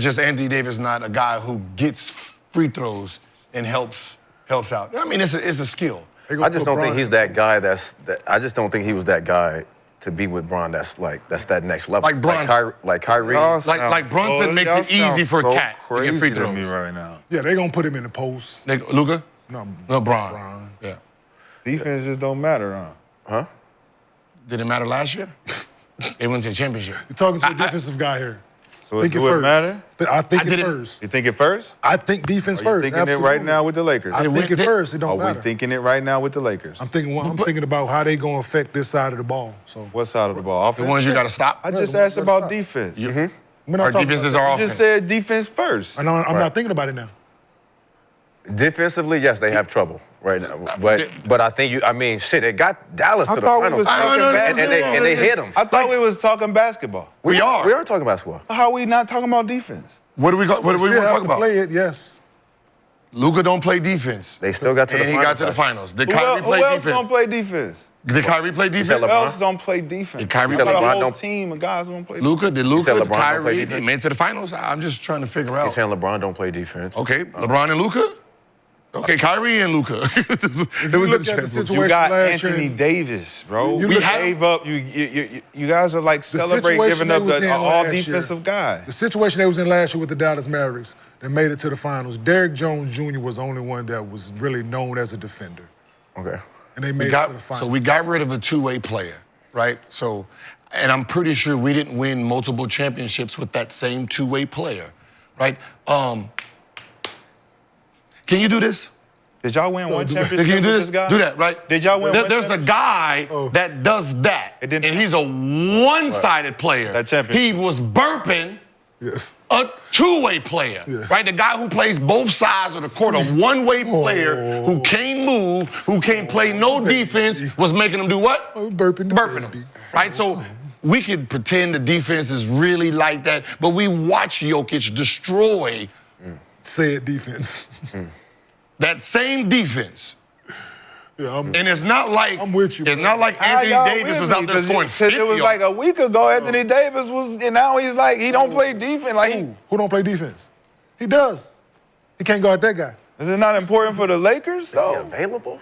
Speaker 2: just Anthony Davis not a guy who gets free throws and helps out. It's a skill.
Speaker 3: I just don't think he's that guy. I just don't think he was that guy to be with Bron. That's that next level.
Speaker 2: Like Bron.
Speaker 3: like Kyrie.
Speaker 2: Like Brunson makes it easy for
Speaker 7: so
Speaker 2: Cat to get free
Speaker 7: crazy to
Speaker 2: throws.
Speaker 7: me right now.
Speaker 4: Yeah, they're going to put him in the post.
Speaker 2: Luka?
Speaker 4: No,
Speaker 2: LeBron. Yeah.
Speaker 7: Defense just don't matter,
Speaker 3: Huh?
Speaker 2: Did it matter last year? They went to the championship.
Speaker 4: You're talking to a defensive guy here.
Speaker 7: So
Speaker 4: Think it
Speaker 7: do it
Speaker 4: first.
Speaker 7: matter?
Speaker 4: I think
Speaker 2: I did
Speaker 4: it
Speaker 2: it-
Speaker 4: first.
Speaker 7: You think it first?
Speaker 4: I think defense
Speaker 7: Are you
Speaker 4: first.
Speaker 7: thinking
Speaker 4: absolutely.
Speaker 7: it right now with the Lakers?
Speaker 4: I think it first. It
Speaker 7: Are
Speaker 4: don't
Speaker 7: we
Speaker 4: matter.
Speaker 7: thinking it right now with the Lakers?
Speaker 4: I'm thinking about how they going to affect this side of the ball. So
Speaker 7: What side of the ball?
Speaker 2: The
Speaker 7: Offense?
Speaker 2: ones you got to stop.
Speaker 7: I just
Speaker 4: Yeah,
Speaker 7: asked
Speaker 4: let's
Speaker 7: about
Speaker 4: stop.
Speaker 7: defense.
Speaker 4: We're not
Speaker 2: Our
Speaker 4: talking
Speaker 2: defenses
Speaker 4: about
Speaker 2: are
Speaker 7: You
Speaker 2: offense.
Speaker 7: just said defense first.
Speaker 4: that. I'm not thinking about it now.
Speaker 3: Defensively, yes, they have trouble right now. But I think it got Dallas to the
Speaker 7: thought we
Speaker 3: finals.
Speaker 7: was talking
Speaker 3: And they hit them.
Speaker 7: I thought we was talking basketball.
Speaker 2: We are.
Speaker 3: We are talking basketball.
Speaker 7: So how are we not talking about defense?
Speaker 2: What do we
Speaker 4: Still
Speaker 2: want to
Speaker 4: have
Speaker 2: talk
Speaker 4: to
Speaker 2: about?
Speaker 4: play it, yes.
Speaker 2: Luka don't play defense.
Speaker 3: They still got to the
Speaker 2: And he
Speaker 3: finals.
Speaker 2: got to the finals. Did
Speaker 7: Who
Speaker 2: Kyrie play
Speaker 7: else don't
Speaker 2: defense?
Speaker 7: play defense?
Speaker 2: Did Kyrie play defense?
Speaker 7: Who
Speaker 3: LeBron?
Speaker 7: else don't play defense?
Speaker 2: Did Kyrie
Speaker 7: We got
Speaker 2: play
Speaker 7: a
Speaker 3: LeBron
Speaker 7: whole
Speaker 3: don't-
Speaker 7: team of guys who don't play
Speaker 2: Luka, did
Speaker 3: said
Speaker 2: Luka,
Speaker 3: LeBron
Speaker 2: did
Speaker 3: don't play
Speaker 2: Kyrie,
Speaker 3: defense?
Speaker 2: they made it to the finals? I'm just trying to figure
Speaker 3: He's
Speaker 2: out.
Speaker 3: saying LeBron don't play defense.
Speaker 2: Okay, LeBron and Luka? Okay, Kyrie and Luka.
Speaker 4: If you look at the situation
Speaker 7: You got
Speaker 4: last year,
Speaker 7: Anthony Davis, bro.
Speaker 4: You
Speaker 7: You
Speaker 4: look at-
Speaker 7: gave up. You guys are like
Speaker 4: The
Speaker 7: celebrate
Speaker 4: situation
Speaker 7: giving
Speaker 4: they
Speaker 7: up
Speaker 4: was in
Speaker 7: an all
Speaker 4: last
Speaker 7: defensive
Speaker 4: year,
Speaker 7: guy.
Speaker 4: the situation they was in last year with the Dallas Mavericks that made it to the finals, Derrick Jones Jr. was the only one that was really known as a defender.
Speaker 3: Okay.
Speaker 4: And they made it to the finals.
Speaker 2: So we got rid of a two-way player, right? So, and I'm pretty sure we didn't win multiple championships with that same two-way player, right? Can you do this?
Speaker 7: Did y'all win one
Speaker 4: do that.
Speaker 7: championship
Speaker 2: Can you do
Speaker 7: with
Speaker 2: this?
Speaker 7: this guy?
Speaker 2: Do that, right?
Speaker 7: Did y'all win one
Speaker 2: There's a guy that does that,
Speaker 7: It
Speaker 2: and
Speaker 7: didn't-
Speaker 2: he's a one-sided player.
Speaker 7: That champion.
Speaker 2: He was burping
Speaker 4: Yes.
Speaker 2: a two-way player, right? The guy who plays both sides of the court, a one-way player who can't move, who can't play no defense, was making him do what?
Speaker 4: Oh, burping the
Speaker 2: Burping
Speaker 4: baby.
Speaker 2: him, right? So we could pretend the defense is really like that, but we watch Jokic destroy
Speaker 4: Said defense.
Speaker 2: that same defense.
Speaker 4: Yeah,
Speaker 2: And it's not like
Speaker 4: I'm with you,
Speaker 2: It's
Speaker 4: bro.
Speaker 2: not like
Speaker 7: How
Speaker 2: Anthony
Speaker 7: y'all
Speaker 2: Davis
Speaker 7: with
Speaker 2: was
Speaker 7: me?
Speaker 2: out there scoring
Speaker 7: 'Cause
Speaker 2: 50.
Speaker 7: it was like a week ago. Anthony Davis was, and now he's like he don't play defense. Like,
Speaker 4: Who don't play defense? He does. He can't guard that guy.
Speaker 7: is it not important for the Lakers
Speaker 3: Is he
Speaker 7: though?
Speaker 3: available?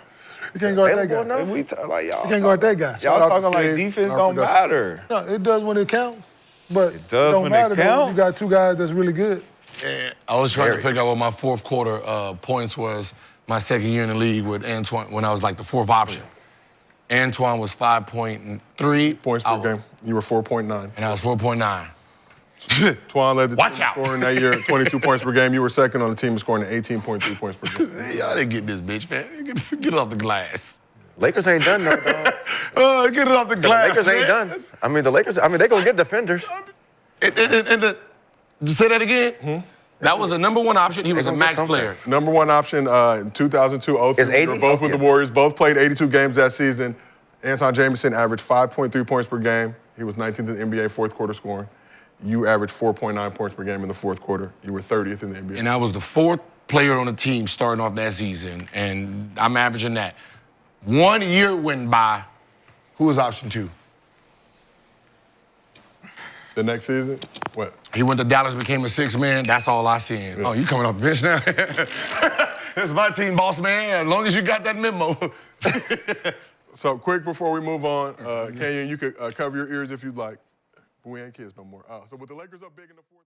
Speaker 4: He can't guard that
Speaker 3: Available
Speaker 4: guy.
Speaker 3: enough?
Speaker 7: We like y'all.
Speaker 4: He can't guard that guy.
Speaker 7: Y'all
Speaker 1: Shout out to
Speaker 7: talking like
Speaker 1: Steve,
Speaker 7: defense
Speaker 1: our
Speaker 7: don't
Speaker 1: production.
Speaker 7: matter.
Speaker 4: No, it does when it counts. But it
Speaker 7: does
Speaker 4: don't
Speaker 7: when it
Speaker 4: matter though.
Speaker 7: counts.
Speaker 4: You got two guys that's really good.
Speaker 2: And I was trying to figure out what my fourth quarter points was my second year in the league with Antoine when I was like the fourth option. Antoine was 5.3
Speaker 1: Points per game. You were 4.9.
Speaker 2: and I was 4.9.
Speaker 1: Twan led the
Speaker 2: Watch
Speaker 1: team
Speaker 2: out.
Speaker 1: scoring that year at 22 points per game. You were second on the team scoring at 18.3 points per game.
Speaker 2: Hey, y'all didn't get this bitch, man. Get it off the glass.
Speaker 3: Lakers ain't done though, dog.
Speaker 2: Get it off the
Speaker 3: The
Speaker 2: glass.
Speaker 3: Lakers ain't
Speaker 2: man.
Speaker 3: done. I mean, the Lakers. I mean, they gonna get defenders.
Speaker 2: Just say that again. That was a number one option. He was a
Speaker 3: gonna get
Speaker 2: max
Speaker 3: something.
Speaker 2: player.
Speaker 1: Number one option in 2002-03.
Speaker 3: Is
Speaker 1: We
Speaker 3: 80?
Speaker 1: were both with the
Speaker 3: Okay.
Speaker 1: Warriors. Both played 82 games that season. Anton Jameson averaged 5.3 points per game. He was 19th in the NBA fourth quarter scoring. You averaged 4.9 points per game in the fourth quarter. You were 30th in the NBA.
Speaker 2: And I was the fourth player on the team starting off that season, and I'm averaging that. 1 year went by. Who was option two?
Speaker 1: The next season, what?
Speaker 2: He went to Dallas, became a six man. That's all I seen.
Speaker 1: Yeah.
Speaker 2: Oh, you coming off the bench now? It's my team, boss man. As long as you got that memo.
Speaker 1: So quick before we move on, Kenyon, you could cover your ears if you'd like. But we ain't kids no more. So with the Lakers up big in the fourth.